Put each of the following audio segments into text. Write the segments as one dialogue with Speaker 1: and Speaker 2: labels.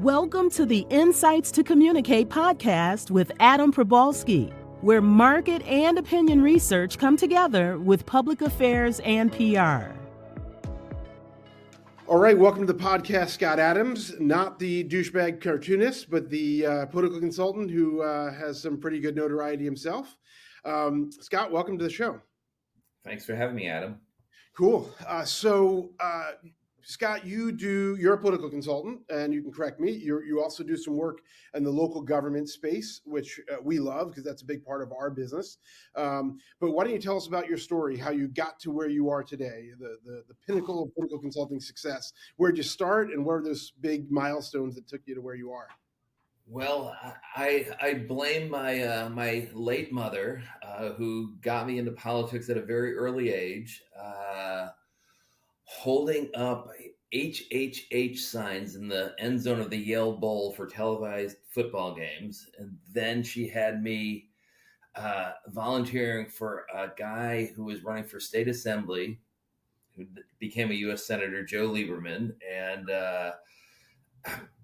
Speaker 1: Welcome to the Insights to Communicate podcast with Adam Probalski, where market and opinion research come together with public affairs and PR.
Speaker 2: All right, welcome to the podcast, Scott Adams, not the douchebag cartoonist, but the political consultant who has some pretty good notoriety himself. Scott, welcome to the show.
Speaker 3: Thanks for having me, Adam.
Speaker 2: Cool. Scott, you're a political consultant, and you can correct me. You also do some work in the local government space, which we love because that's a big part of our business. But why don't you tell us about your story, how you got to where you are today, the pinnacle of political consulting success? Where'd you start, and what are those big milestones that took you to where you are?
Speaker 3: Well, I blame my late mother, who got me into politics at a very early age. Holding up HHH signs in the end zone of the Yale Bowl for televised football games. And then she had me volunteering for a guy who was running for state assembly, who became a U.S. Senator, Joe Lieberman. And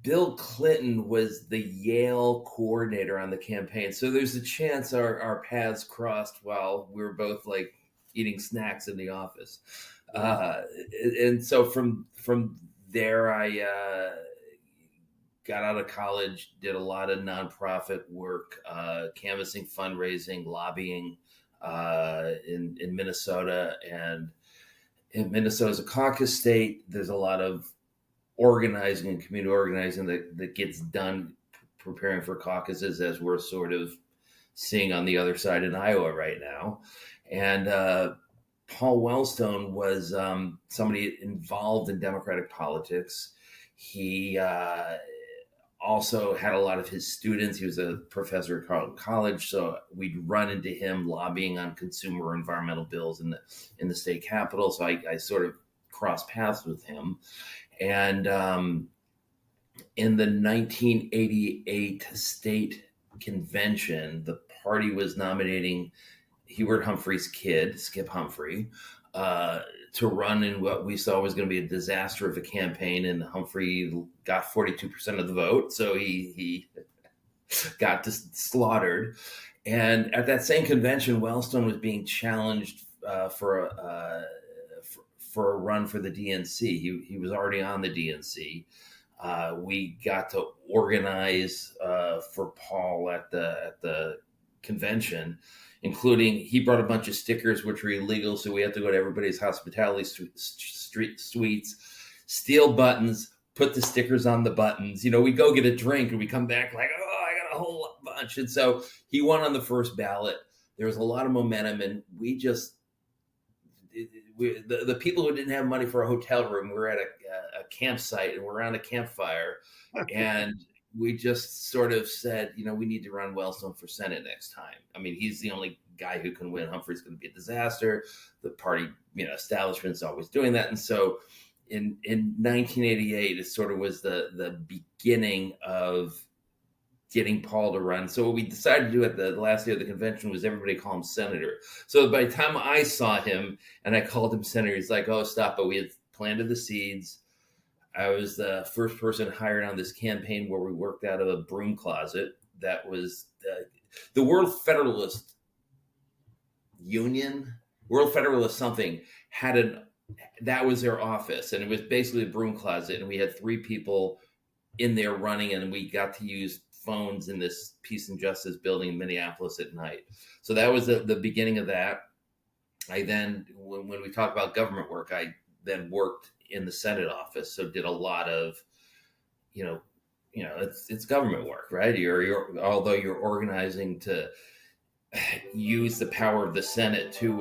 Speaker 3: Bill Clinton was the Yale coordinator on the campaign. So there's a chance our paths crossed while we were both like eating snacks in the office. And so from there, I got out of college, did a lot of nonprofit work, canvassing, fundraising, lobbying in Minnesota. And in Minnesota is a caucus state. There's a lot of organizing and community organizing that gets done preparing for caucuses, as we're sort of seeing on the other side in Iowa right now. And Paul Wellstone was somebody involved in Democratic politics. He also had a lot of his students. He was a professor at Carleton College, so we'd run into him lobbying on consumer environmental bills in the state capitol. So I sort of crossed paths with him. And in the 1988 state convention, the party was nominating Hubert Humphrey's kid, Skip Humphrey, to run in what we saw was going to be a disaster of a campaign. And Humphrey got 42% of the vote, so he got slaughtered. And at that same convention, Wellstone was being challenged for a run for the DNC. He was already on the DNC. We got to organize for Paul at the convention, including he brought a bunch of stickers which were illegal, so we had to go to everybody's hospitality suites, steal buttons, put the stickers on the buttons. You know, we go get a drink and we come back like, oh, I got a whole bunch. And so he won on the first ballot. There was a lot of momentum, and the people who didn't have money for a hotel room, we were at a campsite and we're around a campfire, and we just sort of said, you know, we need to run Wellstone for Senate next time. I mean, he's the only guy who can win. Humphrey's going to be a disaster. The party, establishment's always doing that. And so in 1988, it sort of was the beginning of getting Paul to run. So what we decided to do at the last day of the convention was everybody call him Senator. So by the time I saw him and I called him Senator, he's like, oh, stop. But we had planted the seeds. I was the first person hired on this campaign where we worked out of a broom closet. That was the World Federalist Union, World Federalist something, that was their office. And it was basically a broom closet. And we had 3 people in there running, and we got to use phones in this Peace and Justice building in Minneapolis at night. So that was the beginning of that. I then, when we talk about government work, I then worked in the Senate office. So did a lot of, it's government work, right? Although you're organizing to use the power of the Senate to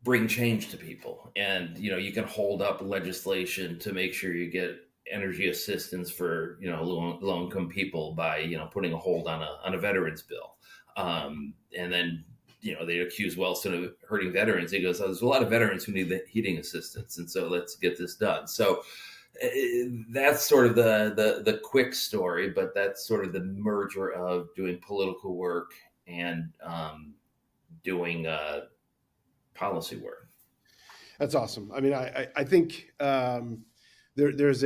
Speaker 3: bring change to people. And, you can hold up legislation to make sure you get energy assistance for, low income people by, putting a hold on a veterans bill. And then, they accuse Wellstone of hurting veterans. He goes, oh, there's a lot of veterans who need the heating assistance. And so let's get this done. So that's sort of the quick story, but that's sort of the merger of doing political work and doing policy work.
Speaker 2: That's awesome. I mean, I think there's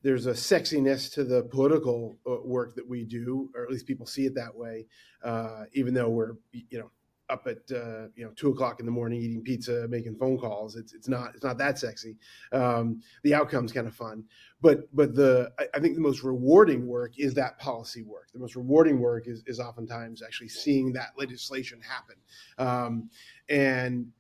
Speaker 2: there's a sexiness to the political work that we do, or at least people see it that way. Even though we're up at 2 o'clock in the morning eating pizza, making phone calls, it's not that sexy. The outcome's kind of fun, but I think the most rewarding work is that policy work. The most rewarding work is oftentimes actually seeing that legislation happen. And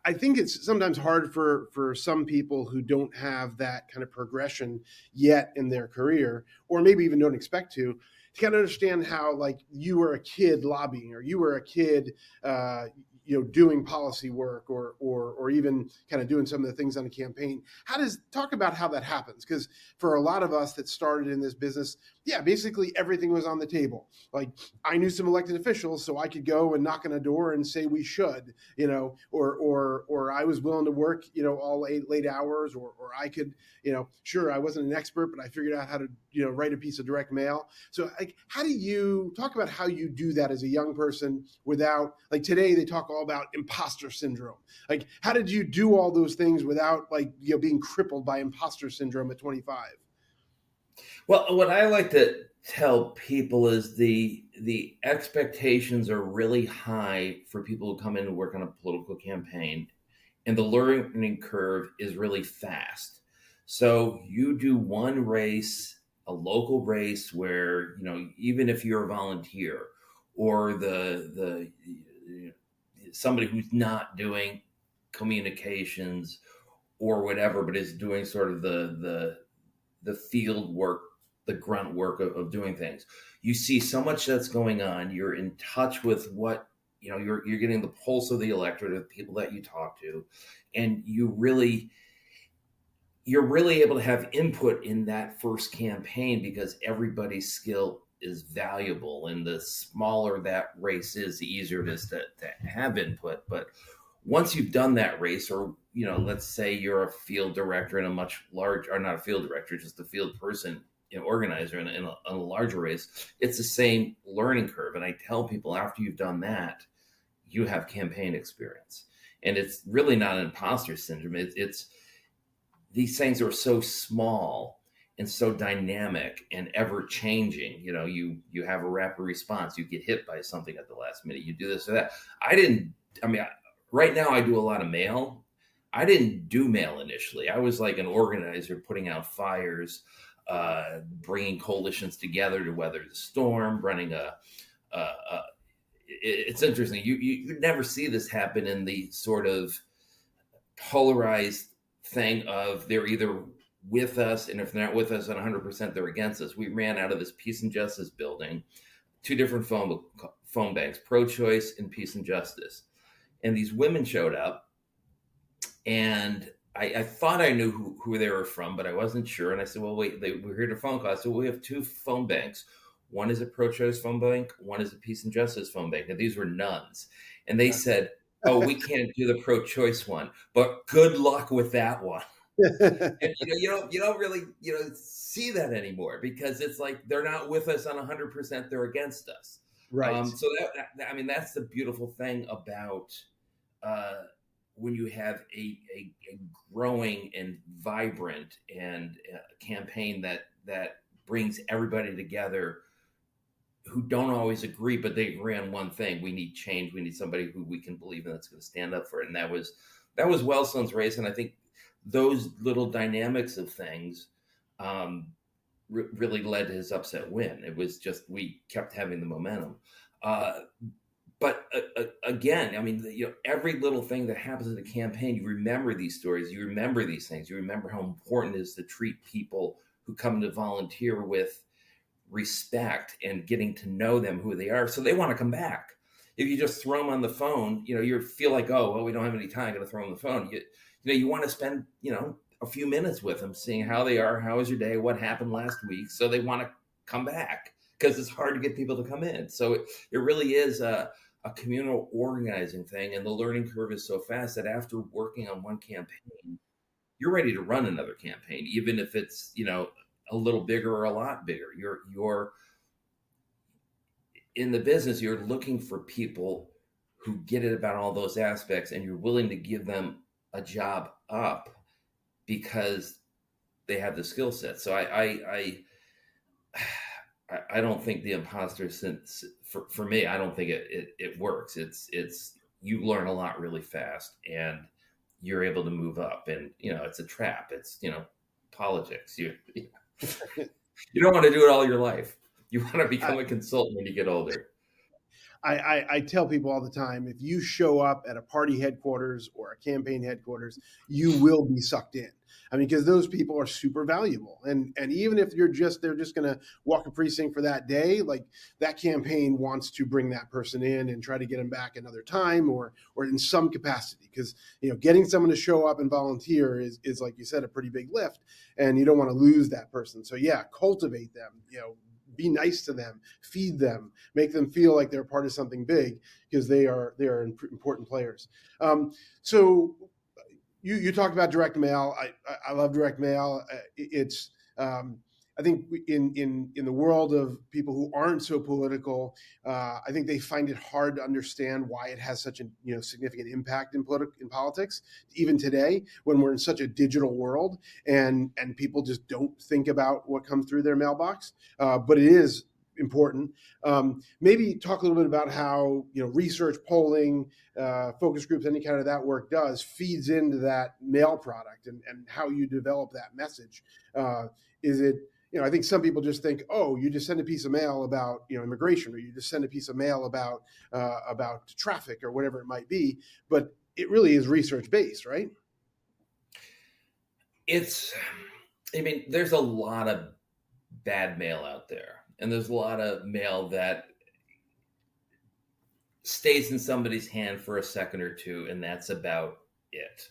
Speaker 2: I think it's sometimes hard for some people who don't have that kind of progression yet in their career, or maybe even don't expect to kind of understand how, like, you were a kid lobbying, or you were a kid doing policy work, or even kind of doing some of the things on a campaign. Talk about how that happens, because for a lot of us that started in this business, basically everything was on the table. Like, I knew some elected officials, so I could go and knock on a door and say we should, or I was willing to work, all late hours, or I could, sure, I wasn't an expert, but I figured out how to, write a piece of direct mail. So, like, how do you talk about how you do that as a young person without, like, today they talk all about imposter syndrome. Like, how did you do all those things without, like, being crippled by imposter syndrome at 25?
Speaker 3: Well, what I like to tell people is the expectations are really high for people who come in and work on a political campaign, and the learning curve is really fast. So you do one race, a local race, where even if you're a volunteer, or the somebody who's not doing communications or whatever, but is doing sort of the field work, the grunt work of doing things. You see so much that's going on. You're in touch with what, you're getting the pulse of the electorate, of people that you talk to, and you're really able to have input in that first campaign, because everybody's skill is valuable. And the smaller that race is, the easier it is to have input. But once you've done that race, or let's say you're a field director in a much larger, or not a field director, just a field person, organizer in a larger race, it's the same learning curve. And I tell people, after you've done that, you have campaign experience. And it's really not an imposter syndrome. It's these things are so small and so dynamic and ever changing. You have a rapid response. You get hit by something at the last minute. You do this or that. Right now I do a lot of mail. I didn't do mail initially. I was like an organizer, putting out fires, bringing coalitions together to weather the storm, running it's interesting. You never see this happen in the sort of polarized thing of they're either with us, and if they're not with us at 100%, they're against us. We ran out of this Peace and Justice building, two different phone banks, Pro-Choice and Peace and Justice. And these women showed up, and I thought I knew who they were from, but I wasn't sure. And I said, well, wait, we're here to phone call. I said, well, we have two phone banks. One is a Pro-Choice phone bank. One is a Peace and Justice phone bank. And these were nuns. And they said, oh, we can't do the Pro-Choice one, but good luck with that one. And, you don't really, see that anymore, because it's like, they're not with us on 100%, they're against us.
Speaker 2: Right.
Speaker 3: So that's the beautiful thing about when you have a growing and vibrant and campaign that brings everybody together, who don't always agree, but they agree on one thing: we need change. We need somebody who we can believe in, that's going to stand up for it. And that was Wellstone's race. And I think those little dynamics of things really led to his upset win. It was just, we kept having the momentum. But again, every little thing that happens in the campaign, you remember these stories, you remember these things, you remember how important it is to treat people who come to volunteer with respect and getting to know them, who they are, so they want to come back. If you just throw them on the phone, you feel like, oh, well, we don't have any time, got to throw them on the phone. You want to spend, a few minutes with them, seeing how they are, how was your day, what happened last week, so they want to come back, because it's hard to get people to come in. So it really is a communal organizing thing, and the learning curve is so fast that after working on one campaign, you're ready to run another campaign, even if it's a little bigger or a lot bigger. You're in the business, you're looking for people who get it about all those aspects, and you're willing to give them a job up because they have the skill set. So I don't think the imposter sense for me, I don't think it works. It's you learn a lot really fast, and you're able to move up, and it's a trap. It's politics. You don't want to do it all your life. You want to become a consultant when you get older.
Speaker 2: I tell people all the time, if you show up at a party headquarters or a campaign headquarters, you will be sucked in. I mean, because those people are super valuable. And even if they're just going to walk a precinct for that day, like that campaign wants to bring that person in and try to get them back another time or in some capacity. Because, getting someone to show up and volunteer is like you said, a pretty big lift, and you don't want to lose that person. So yeah, cultivate them, be nice to them, feed them, make them feel like they're part of something big, because they are important players. So you talked about direct mail. I love direct mail. It's I think in the world of people who aren't so political, I think they find it hard to understand why it has such a significant impact in politics, even today when we're in such a digital world, and people just don't think about what comes through their mailbox. But it is important. Maybe talk a little bit about how research, polling, focus groups, any kind of that work feeds into that mail product, and how you develop that message. Is it I think some people just think, oh, you just send a piece of mail about immigration, or you just send a piece of mail about traffic or whatever it might be, but it really is research based, right?
Speaker 3: There's a lot of bad mail out there, and there's a lot of mail that stays in somebody's hand for a second or two, and that's about it.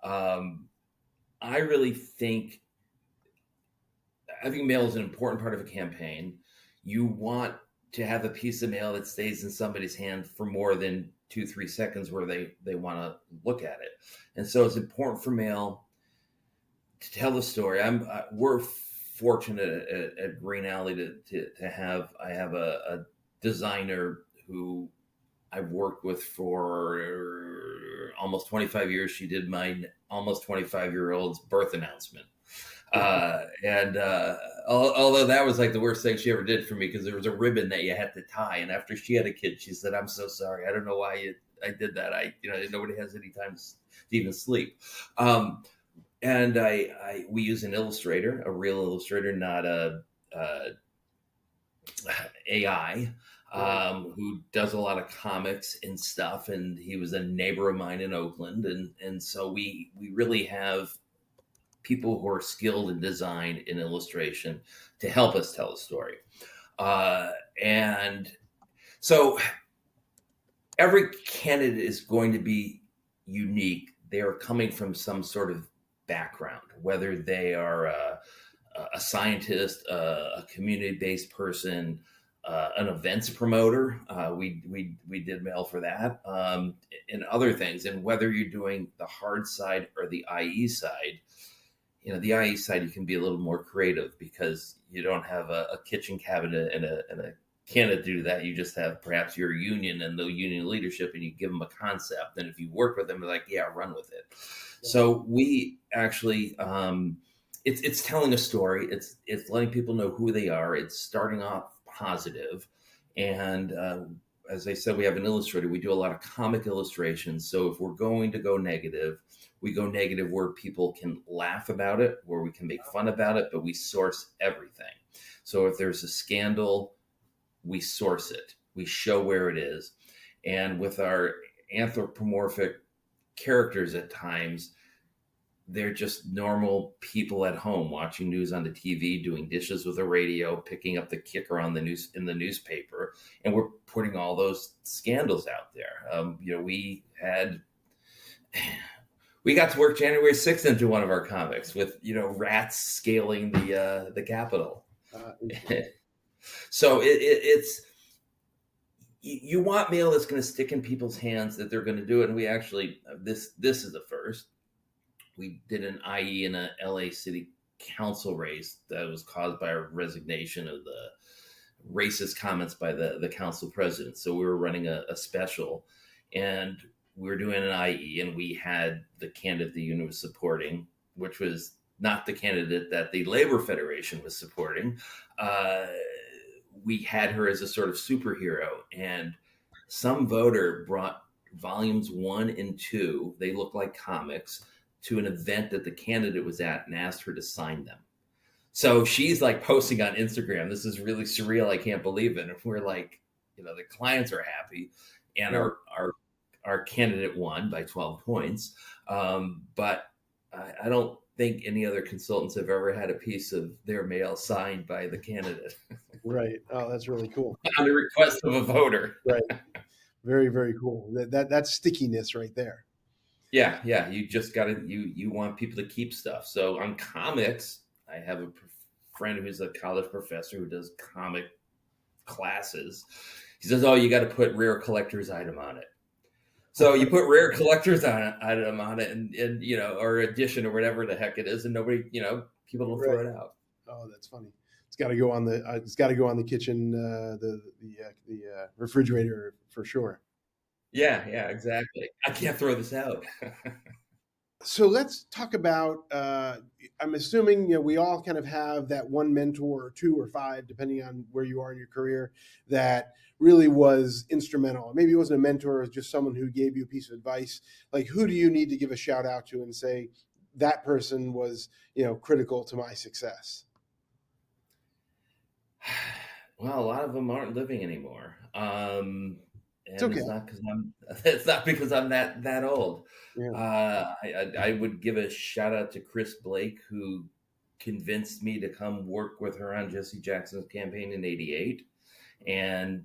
Speaker 3: I really think mail is an important part of a campaign. You want to have a piece of mail that stays in somebody's hand for more than 2-3 seconds where they want to look at it. And so it's important for mail to tell the story. We're fortunate at Green Alley to have a designer who I've worked with for almost 25 years. She did my almost 25-year-old's birth announcement. Although that was like the worst thing she ever did for me, because there was a ribbon that you had to tie. And after she had a kid, she said, "I'm so sorry. I don't know why I did that. Nobody has any time to even sleep." And we use an illustrator, a real illustrator, not a AI, who does a lot of comics and stuff. And he was a neighbor of mine in Oakland. And so we really have people who are skilled in design and illustration to help us tell a story. And so every candidate is going to be unique. They are coming from some sort of background, whether they are a scientist, a community-based person, an events promoter. We did mail for that, and other things. And whether you're doing the hard side or the IE side, the IE side, you can be a little more creative because you don't have a kitchen cabinet and a candidate to do that. You just have perhaps your union and the union leadership, and you give them a concept. And if you work with them, they're like, yeah, run with it. Yeah. So we actually, it's telling a story. It's letting people know who they are. It's starting off positive. And as I said, we have an illustrator. We do a lot of comic illustrations. So if we're going to go negative, we go negative where people can laugh about it, where we can make fun about it, but we source everything. So if there's a scandal, we source it. We show where it is. And with our anthropomorphic characters at times, they're just normal people at home watching news on the TV, doing dishes with a radio, picking up the kicker on the news in the newspaper, and we're putting all those scandals out there. We got to work January 6th into one of our comics with rats scaling the Capitol. So it's you want mail that's going to stick in people's hands, that they're going to do it. And we actually this is the first. We did an IE in a LA City Council race that was caused by a resignation of the racist comments by the council president. So we were running a special, and we were doing an IE, and we had the candidate the union was supporting, which was not the candidate that the Labor Federation was supporting. We had her as a sort of superhero, and some voter brought volumes 1 and 2, they look like comics, to an event that the candidate was at and asked her to sign them. So she's like posting on Instagram, this is really surreal, I can't believe it. And we're like, the clients are happy, and our candidate won by 12 points. But I don't think any other consultants have ever had a piece of their mail signed by the candidate.
Speaker 2: Right. Oh, that's really cool.
Speaker 3: On the request of a voter.
Speaker 2: Right. Very, very cool. That's stickiness right there.
Speaker 3: Yeah. You just got to, you want people to keep stuff. So on comics, I have a friend who's a college professor who does comic classes. He says, oh, you got to put rare collector's item on it. So you put rare collector's item on it, and or edition or whatever the heck it is, and nobody, people don't throw it out.
Speaker 2: Oh, that's funny. It's got to go on the kitchen, the refrigerator for sure.
Speaker 3: Yeah, exactly. I can't throw this out.
Speaker 2: So let's talk about. I'm assuming we all kind of have that one mentor or two or five, depending on where you are in your career, that really was instrumental. Maybe it wasn't a mentor; it was just someone who gave you a piece of advice. Like, who do you need to give a shout out to and say that person was, critical to my success?
Speaker 3: Well, a lot of them aren't living anymore. And
Speaker 2: it's okay.
Speaker 3: It's not because I'm that old.
Speaker 2: Yeah.
Speaker 3: I would give a shout out to Chris Blake, who convinced me to come work with her on Jesse Jackson's campaign in '88, and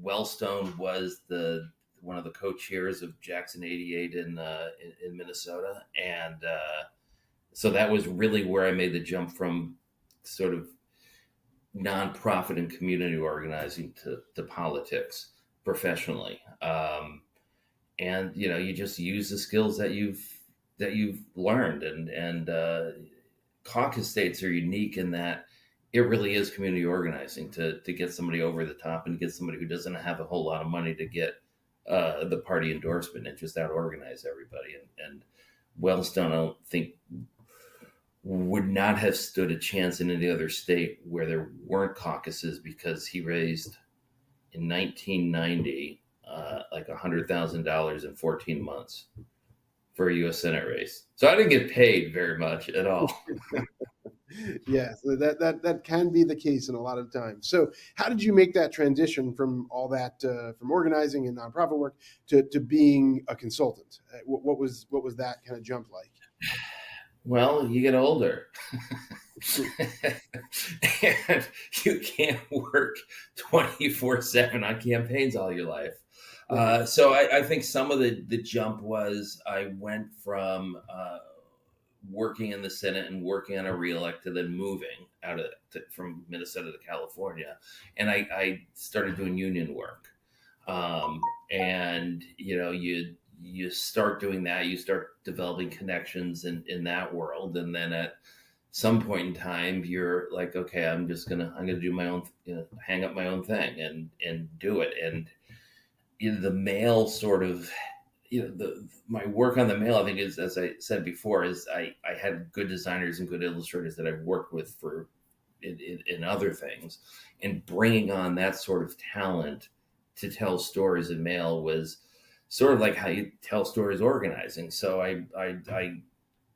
Speaker 3: Wellstone was one of the co-chairs of Jackson '88 in Minnesota, and so that was really where I made the jump from sort of nonprofit and community organizing to politics professionally. And you just use the skills that you've learned, and caucus states are unique in that it really is community organizing to get somebody over the top and to get somebody who doesn't have a whole lot of money to get the party endorsement and just out organize everybody. And Wellstone, I don't think, would not have stood a chance in any other state where there weren't caucuses, because he raised in 1990 like $100,000 in 14 months for a U.S. Senate race. So I didn't get paid very much at all.
Speaker 2: Yeah, so that can be the case in a lot of times. So how did you make that transition from all that, from organizing and nonprofit work to being a consultant? What was that kind of jump like?
Speaker 3: Well, you get older and you can't work 24/7 on campaigns all your life. So I think some of the jump was I went from working in the Senate and working on a reelect to then moving from Minnesota to California. And I started doing union work. And, you start doing that, you start developing connections in that world. And then at some point in time, you're like, okay, I'm going to do my own, hang up my own thing and do it. And the mail sort of, my work on the mail, I think, is, as I said before, is I had good designers and good illustrators that I've worked with in other things, and bringing on that sort of talent to tell stories in mail was sort of like how you tell stories organizing. So I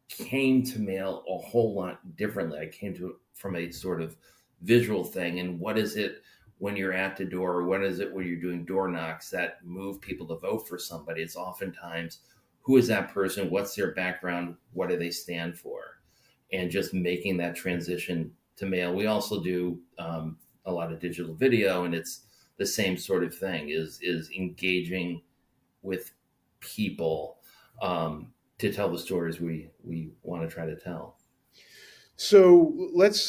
Speaker 3: came to mail a whole lot differently. I came to it from a sort of visual thing, and what is it when you're at the door, or what is it when you're doing door knocks that move people to vote for somebody? It's oftentimes, who is that person? What's their background? What do they stand for? And just making that transition to mail. We also do a lot of digital video, and it's the same sort of thing, is engaging with people to tell the stories we want to try to tell.
Speaker 2: So let's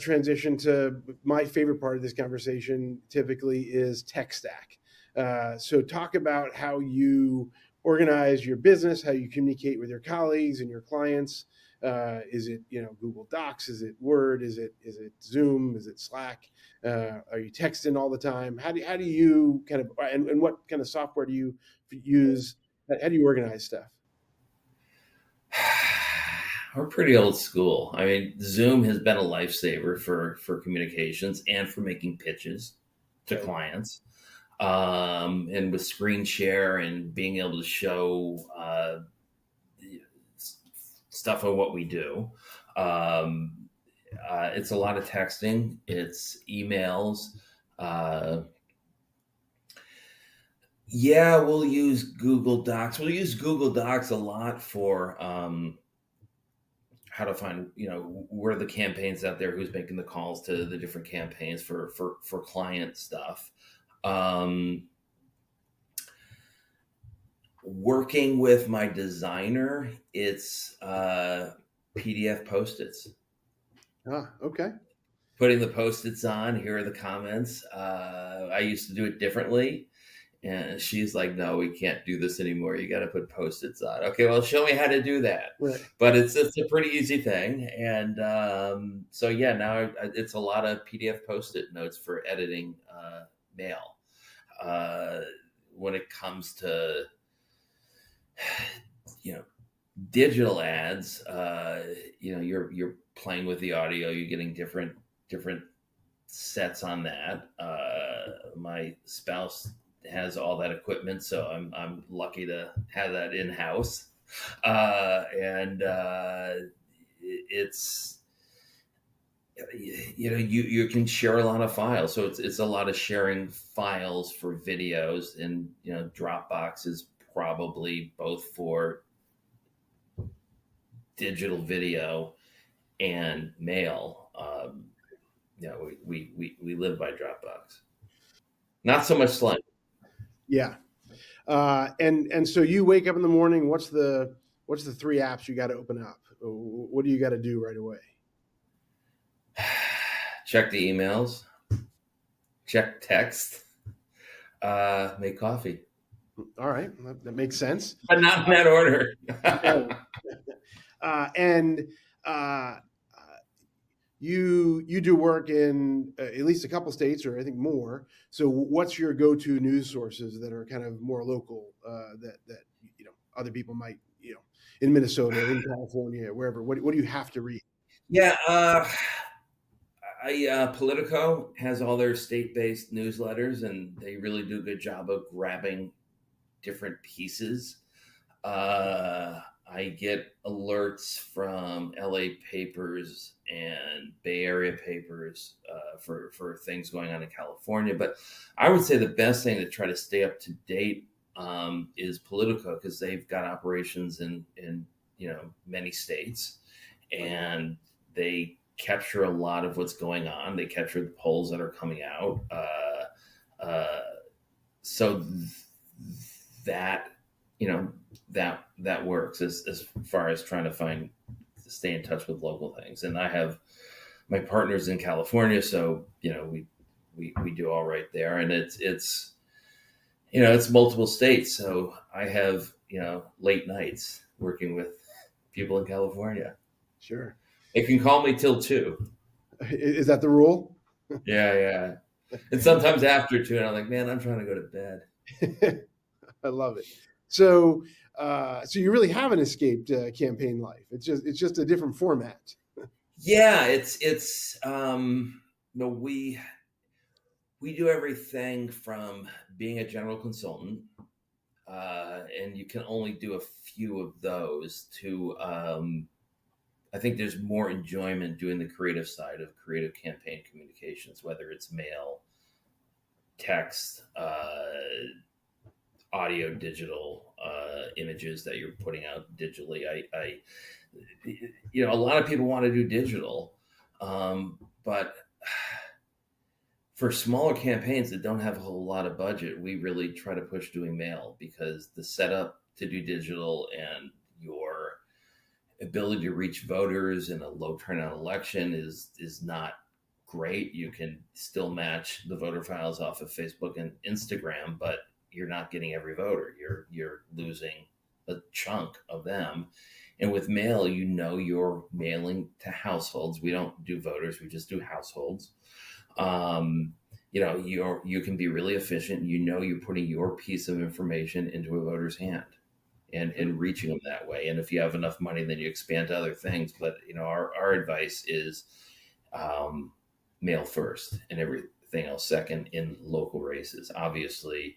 Speaker 2: transition to my favorite part of this conversation. Typically is tech stack. So talk about how you organize your business, how you communicate with your colleagues and your clients, Is it, Google Docs? Is it Word? Is it Zoom? Is it Slack? Are you texting all the time? How do you kind of, and what kind of software do you use? How do you organize stuff?
Speaker 3: We're pretty old school. I mean, Zoom has been a lifesaver for communications and for making pitches to
Speaker 2: Okay.
Speaker 3: clients. And with screen share and being able to show stuff of what we do. It's a lot of texting. It's emails. Uh, yeah, we'll use Google Docs. We'll use Google Docs a lot for how to find, where are the campaigns out there, who's making the calls to the different campaigns for client stuff. Working with my designer, it's PDF Post-its.
Speaker 2: Okay.
Speaker 3: Putting the Post-its on, here are the comments. I used to do it differently. And she's like, no, we can't do this anymore. You got to put Post-its on. Okay, well, show me how to do that.
Speaker 2: Right.
Speaker 3: But it's a pretty easy thing. And so, yeah, now it's a lot of PDF Post-it notes for editing mail. When it comes to, digital ads, you're playing with the audio. You're getting different sets on that. My spouse has all that equipment, so I'm lucky to have that in house. And it's you can share a lot of files, so it's a lot of sharing files for videos, and Dropbox is probably both for digital video and mail. We live by Dropbox, not so much Slime.
Speaker 2: Yeah. And so you wake up in the morning. What's the 3 apps you got to open up? What do you got to do right away?
Speaker 3: Check the emails, check text, make coffee.
Speaker 2: All right, that makes sense.
Speaker 3: But not in that order.
Speaker 2: And you do work in at least a couple states, or I think more. So what's your go-to news sources that are kind of more local, that other people might, in Minnesota, in California, wherever? What do you have to read?
Speaker 3: Yeah, Politico has all their state-based newsletters, and they really do a good job of grabbing different pieces. I get alerts from LA papers and Bay Area papers for things going on in California. But I would say the best thing to try to stay up to date is Politico, because they've got operations in many states, and they capture a lot of what's going on. They capture the polls that are coming out. So that that works as far as trying to stay in touch with local things. And I have my partners in California, so we do all right there. And it's multiple states, so I have late nights working with people in California.
Speaker 2: Sure.
Speaker 3: They can call me till 2.
Speaker 2: Is that the rule?
Speaker 3: Yeah. And sometimes after 2, and I'm like, man, I'm trying to go to bed.
Speaker 2: I love it. So you really haven't escaped campaign life. It's just a different format.
Speaker 3: Yeah, it's we do everything from being a general consultant, and you can only do a few of those, to I think there's more enjoyment doing the creative side of creative campaign communications, whether it's mail, text, audio, digital, images that you're putting out digitally. A lot of people want to do digital, but for smaller campaigns that don't have a whole lot of budget, we really try to push doing mail, because the setup to do digital and your ability to reach voters in a low turnout election is not great. You can still match the voter files off of Facebook and Instagram, but you're not getting every voter. You're losing a chunk of them. And with mail, you're mailing to households. We don't do voters; we just do households. Um, you can be really efficient. You're putting your piece of information into a voter's hand and reaching them that way. And if you have enough money, then you expand to other things. But our advice is mail first and everything else second in local races. Obviously,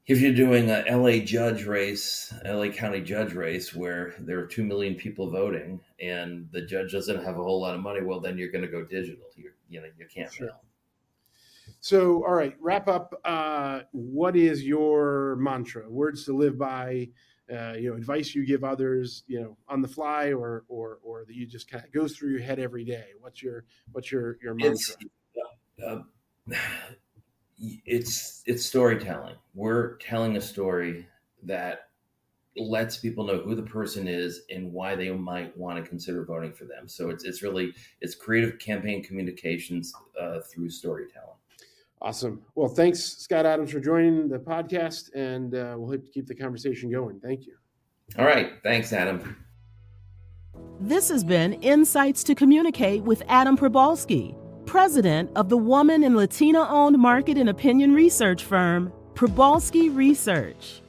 Speaker 3: if you're doing a LA County judge race where there are 2 million people voting and the judge doesn't have a whole lot of money, well, then you're going to go digital. You can't
Speaker 2: Sure.
Speaker 3: mail.
Speaker 2: So, all right, wrap up. What is your mantra? Words to live by? Advice you give others, on the fly, or that you just kind of goes through your head every day. What's your mantra?
Speaker 3: Uh, it's storytelling. We're telling a story that lets people know who the person is and why they might want to consider voting for them. So it's creative campaign communications through storytelling.
Speaker 2: Awesome. Well, thanks, Scott Adams, for joining the podcast, and we'll hope to keep the conversation going. Thank you.
Speaker 3: All right. Thanks, Adam.
Speaker 1: This has been Insights to Communicate with Adam Probalski, president of the woman and Latina-owned market and opinion research firm, Probalski Research.